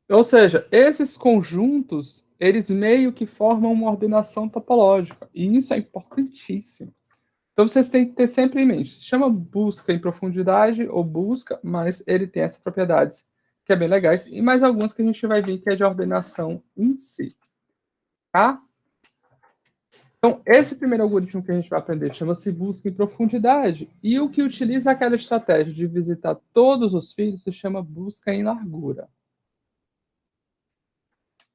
Ou seja, esses conjuntos, eles meio que formam uma ordenação topológica, e isso é importantíssimo. Então vocês têm que ter sempre em mente. Se chama busca em profundidade ou busca, mas ele tem essas propriedades que é bem legais, e mais algumas que a gente vai ver que é de ordenação em si, tá? Então, esse primeiro algoritmo que a gente vai aprender chama-se busca em profundidade, e o que utiliza aquela estratégia de visitar todos os fios se chama busca em largura.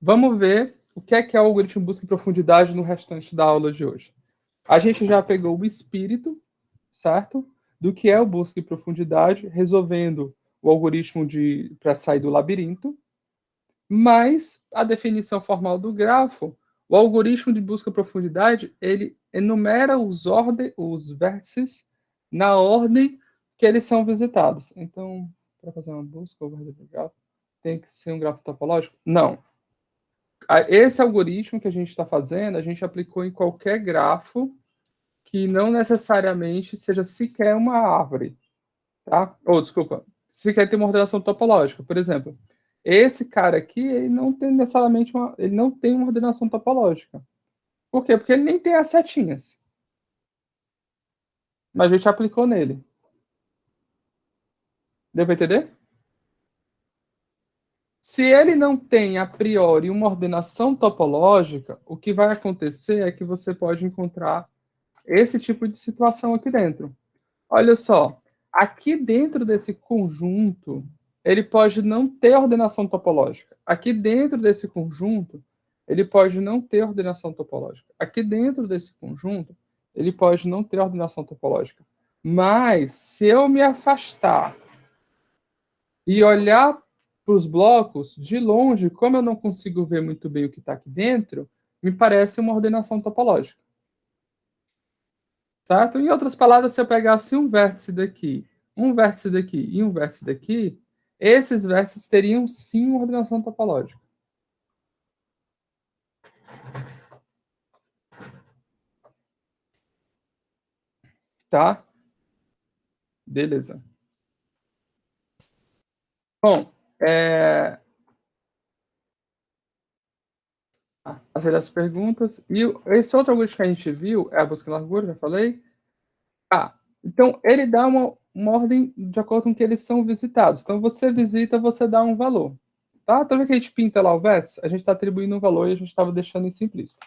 Vamos ver o que é o algoritmo busca em profundidade no restante da aula de hoje. A gente já pegou o espírito, certo? Do que é o busca em profundidade, resolvendo o algoritmo para sair do labirinto, mas a definição formal do grafo, o algoritmo de busca em profundidade, ele enumera os vértices na ordem que eles são visitados. Então, para fazer uma busca ou varredura de grafo, tem que ser um grafo topológico? Não. Esse algoritmo que a gente está fazendo, a gente aplicou em qualquer grafo que não necessariamente seja sequer uma árvore, tá? Ou, desculpa, sequer tem uma ordenação topológica. Por exemplo, esse cara aqui, ele não tem necessariamente ele não tem uma ordenação topológica. Por quê? Porque ele nem tem as setinhas. Mas a gente aplicou nele. Deu para entender? Se ele não tem a priori uma ordenação topológica, o que vai acontecer é que você pode encontrar esse tipo de situação aqui dentro. Olha só, aqui dentro desse conjunto, ele pode não ter ordenação topológica. Aqui dentro desse conjunto, ele pode não ter ordenação topológica. Aqui dentro desse conjunto, ele pode não ter ordenação topológica. Mas, se eu me afastar e olhar para os blocos, de longe, como eu não consigo ver muito bem o que está aqui dentro, me parece uma ordenação topológica. Certo? Em outras palavras, se eu pegasse um vértice daqui e um vértice daqui, esses vértices teriam sim uma ordenação topológica. Tá? Beleza. Bom, fazer as perguntas. E esse outro algoritmo que a gente viu é a busca em largura, já falei. Então ele dá uma ordem de acordo com que eles são visitados. Então você visita, você dá um valor. Tá? Toda vez que a gente pinta lá o vértice, a gente está atribuindo um valor e a gente estava deixando em simplista.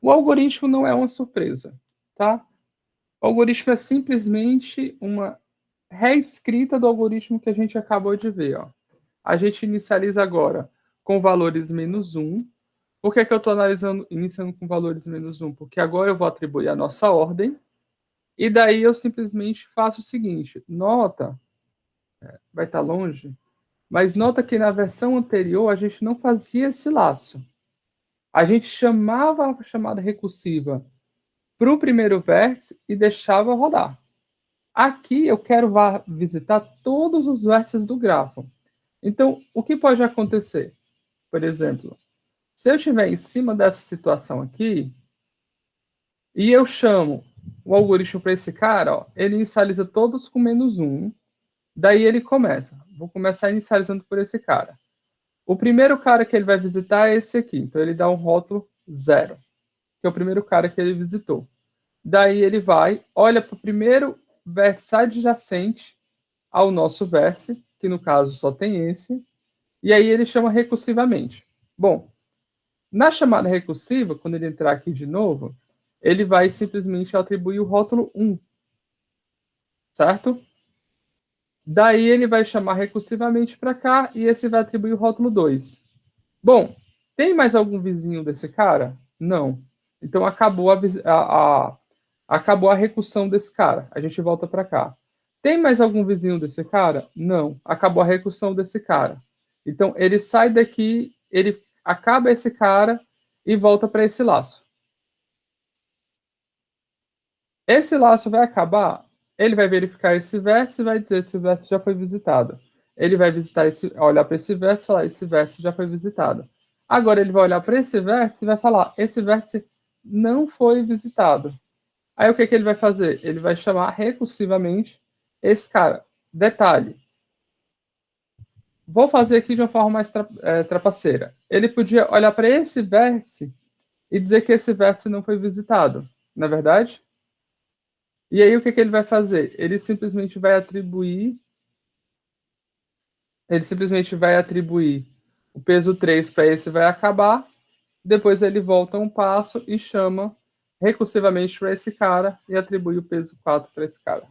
O algoritmo não é uma surpresa, tá? O algoritmo é simplesmente uma reescrita do algoritmo que a gente acabou de ver, ó. A gente inicializa agora com valores -1. Por que eu estou iniciando com valores -1? Porque agora eu vou atribuir a nossa ordem, e daí eu simplesmente faço o seguinte, nota, vai estar longe, mas nota que na versão anterior a gente não fazia esse laço. A gente chamava a chamada recursiva para o primeiro vértice e deixava rodar. Aqui eu quero visitar todos os vértices do grafo. Então, o que pode acontecer? Por exemplo, se eu estiver em cima dessa situação aqui, e eu chamo o algoritmo para esse cara, ó, ele inicializa todos com -1, daí ele começa. Vou começar inicializando por esse cara. O primeiro cara que ele vai visitar é esse aqui, então ele dá um rótulo 0, que é o primeiro cara que ele visitou. Daí ele vai, olha para o primeiro vértice adjacente ao nosso vértice, que no caso só tem esse, e aí ele chama recursivamente. Bom, na chamada recursiva, quando ele entrar aqui de novo, ele vai simplesmente atribuir o rótulo 1, certo? Daí ele vai chamar recursivamente para cá e esse vai atribuir o rótulo 2. Bom, tem mais algum vizinho desse cara? Não. Então acabou a recursão desse cara. A gente volta para cá. Tem mais algum vizinho desse cara? Não. Acabou a recursão desse cara. Então ele sai daqui, ele acaba esse cara e volta para esse laço. Esse laço vai acabar, ele vai verificar esse vértice e vai dizer se esse vértice já foi visitado. Ele vai visitar olhar para esse vértice e falar, esse vértice já foi visitado. Agora ele vai olhar para esse vértice e vai falar, esse vértice não foi visitado. Aí o que, que ele vai fazer? Ele vai chamar recursivamente esse cara. Detalhe. Vou fazer aqui de uma forma mais trapaceira. Ele podia olhar para esse vértice e dizer que esse vértice não foi visitado. Não é verdade? E aí o que, que ele vai fazer? Ele simplesmente vai atribuir o peso 3 para esse vai acabar, depois ele volta um passo e chama recursivamente para esse cara e atribui o peso 4 para esse cara.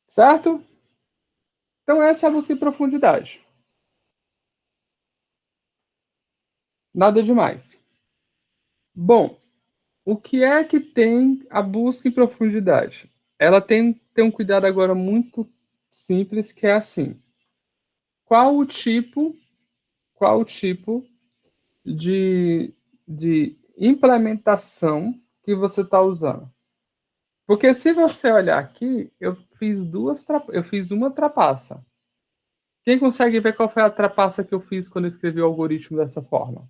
Certo? Então essa é a busca em profundidade. Nada demais. Bom, o que é que tem a busca em profundidade? Ela tem um cuidado agora muito simples, que é assim. Qual o tipo de, de implementação que você está usando? Porque se você olhar aqui, eu fiz uma trapaça. Quem consegue ver qual foi a trapaça que eu fiz quando eu escrevi o algoritmo dessa forma?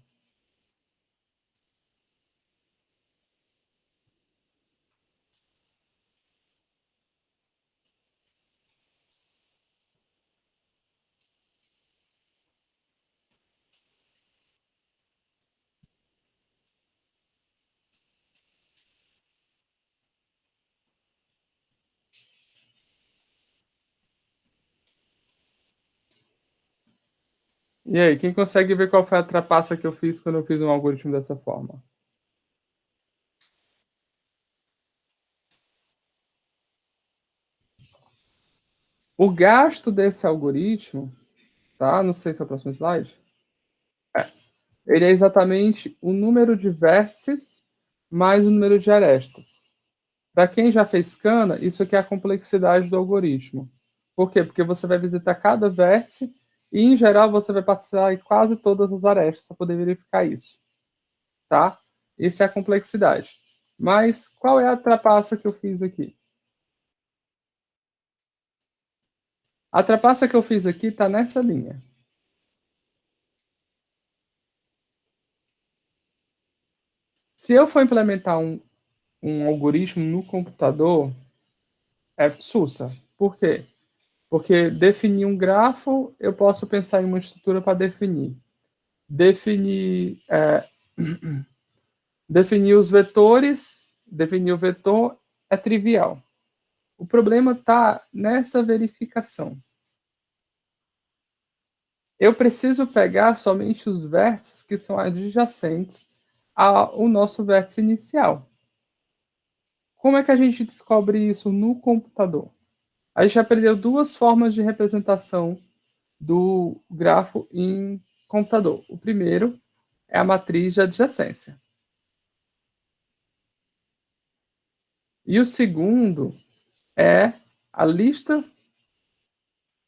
E aí, quem consegue ver qual foi a trapaça que eu fiz quando eu fiz um algoritmo dessa forma? O gasto desse algoritmo, tá? Não sei se é o próximo slide. Ele é exatamente o número de vértices mais o número de arestas. Para quem já fez cana, isso aqui é a complexidade do algoritmo. Por quê? Porque você vai visitar cada vértice e, em geral, você vai passar em quase todas as arestas para poder verificar isso. Tá? Isso é a complexidade. Mas qual é a trapaça que eu fiz aqui? A trapaça que eu fiz aqui está nessa linha. Se eu for implementar um algoritmo no computador, é sussa. Por quê? Porque definir um grafo, eu posso pensar em uma estrutura para definir. Definir, definir os vetores, definir o vetor é trivial. O problema está nessa verificação. Eu preciso pegar somente os vértices que são adjacentes ao nosso vértice inicial. Como é que a gente descobre isso no computador? A gente aprendeu duas formas de representação do grafo em computador. O primeiro é a matriz de adjacência. E o segundo é a lista,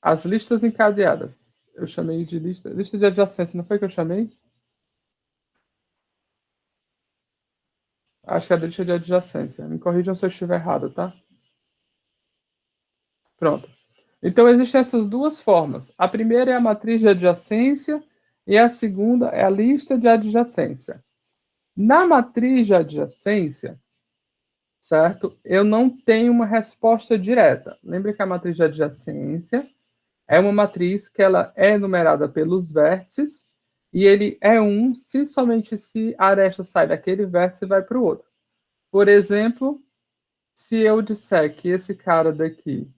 as listas encadeadas. Eu chamei de lista de adjacência, não foi que eu chamei? Acho que é a lista de adjacência. Me corrijam se eu estiver errado, tá? Pronto. Então, existem essas duas formas. A primeira é a matriz de adjacência e a segunda é a lista de adjacência. Na matriz de adjacência, certo? Eu não tenho uma resposta direta. Lembre que a matriz de adjacência é uma matriz que ela é numerada pelos vértices e ele é se somente se a aresta sai daquele vértice e vai para o outro. Por exemplo, se eu disser que esse cara daqui...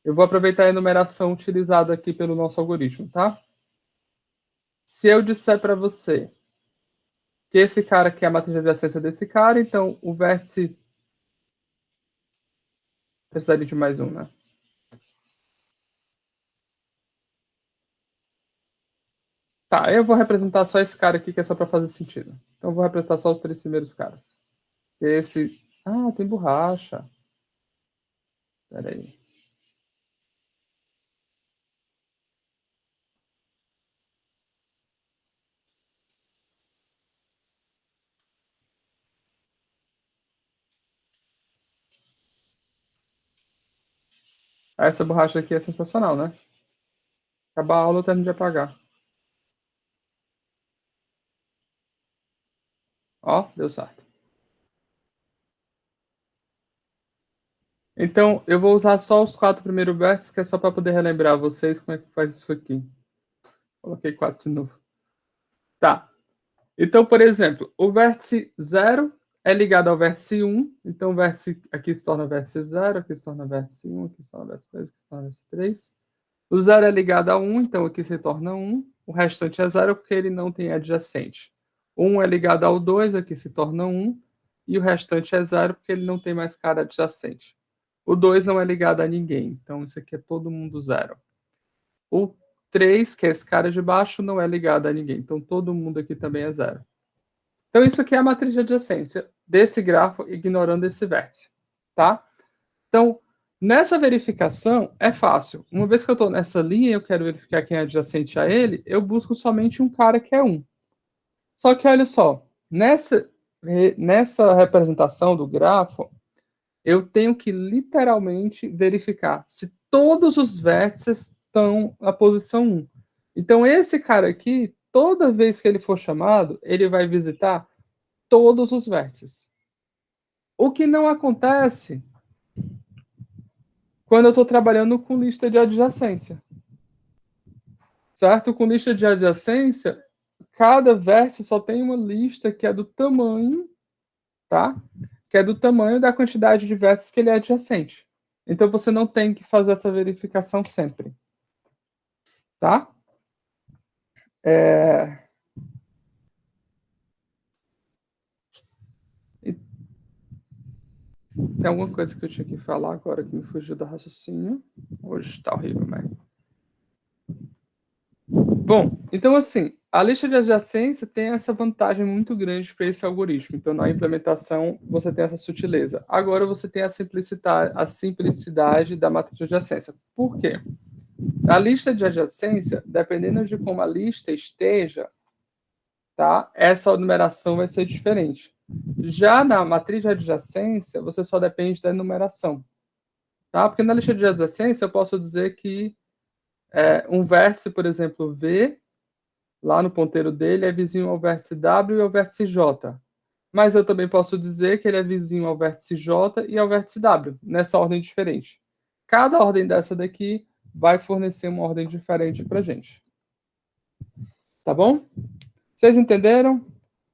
Eu vou aproveitar a enumeração utilizada aqui pelo nosso algoritmo, tá? Se eu disser para você que esse cara aqui é a matriz de adjacência desse cara, então o vértice... Precisaria de mais um, né? Tá, eu vou representar só esse cara aqui, que é só para fazer sentido. Então, eu vou representar só os 3 primeiros caras. Esse... Ah, tem borracha. Espera aí. Essa borracha aqui é sensacional, né? Acabar a aula, eu termino de apagar. Ó, deu certo. Então, eu vou usar só os 4 primeiros vértices, que é só para poder relembrar vocês como é que faz isso aqui. Coloquei 4 de novo. Tá. Então, por exemplo, o vértice 0 é ligado ao vértice 1. Então, o vértice aqui se torna vértice 0, aqui se torna vértice 1, aqui se torna vértice 2, aqui se torna vértice 3. O 0 é ligado a 1, então aqui se torna 1. O restante é 0 porque ele não tem adjacente. 1 é ligado ao 2, aqui se torna 1. E o restante é 0 porque ele não tem mais cara adjacente. O 2 não é ligado a ninguém, então isso aqui é todo mundo 0. O 3, que é esse cara de baixo, não é ligado a ninguém, então todo mundo aqui também é 0. Então isso aqui é a matriz de adjacência desse grafo, ignorando esse vértice, tá? Então, nessa verificação, é fácil. Uma vez que eu estou nessa linha e eu quero verificar quem é adjacente a ele, eu busco somente um cara que é 1. Só que, olha só, nessa representação do grafo, eu tenho que literalmente verificar se todos os vértices estão na posição 1. Então, esse cara aqui, toda vez que ele for chamado, ele vai visitar todos os vértices. O que não acontece quando eu estou trabalhando com lista de adjacência. Certo? Com lista de adjacência, cada vértice só tem uma lista que é do tamanho, tá? Que é do tamanho da quantidade de vértices que ele é adjacente. Então, você não tem que fazer essa verificação sempre. Tá? Tem alguma coisa que eu tinha que falar agora que me fugiu do raciocínio. Hoje tá horrível, mas... Bom, então assim, a lista de adjacência tem essa vantagem muito grande para esse algoritmo. Então, na implementação, você tem essa sutileza. Agora, você tem a simplicidade da matriz de adjacência. Por quê? A lista de adjacência, dependendo de como a lista esteja, tá? Essa numeração vai ser diferente. Já na matriz de adjacência, você só depende da numeração. Tá? Porque na lista de adjacência, eu posso dizer que um vértice, por exemplo, V, lá no ponteiro dele, é vizinho ao vértice W e ao vértice J. Mas eu também posso dizer que ele é vizinho ao vértice J e ao vértice W, nessa ordem diferente. Cada ordem dessa daqui vai fornecer uma ordem diferente para a gente. Tá bom? Vocês entenderam?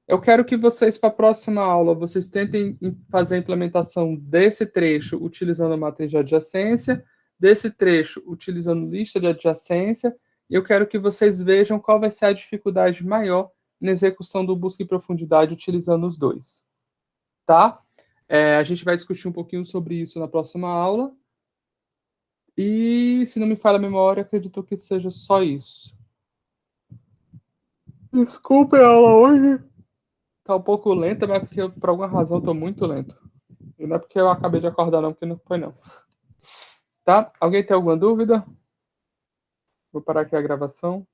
Eu quero que vocês, para a próxima aula, vocês tentem fazer a implementação desse trecho utilizando a matriz de adjacência, desse trecho utilizando lista de adjacência, e eu quero que vocês vejam qual vai ser a dificuldade maior na execução do busca em profundidade utilizando os dois. Tá? A gente vai discutir um pouquinho sobre isso na próxima aula. E, se não me falha a memória, acredito que seja só isso. Desculpe a aula hoje. Tá um pouco lenta, mas porque por alguma razão eu tô muito lento. E não é porque eu acabei de acordar, não, porque não foi, não. Tá? Alguém tem alguma dúvida? Vou parar aqui a gravação.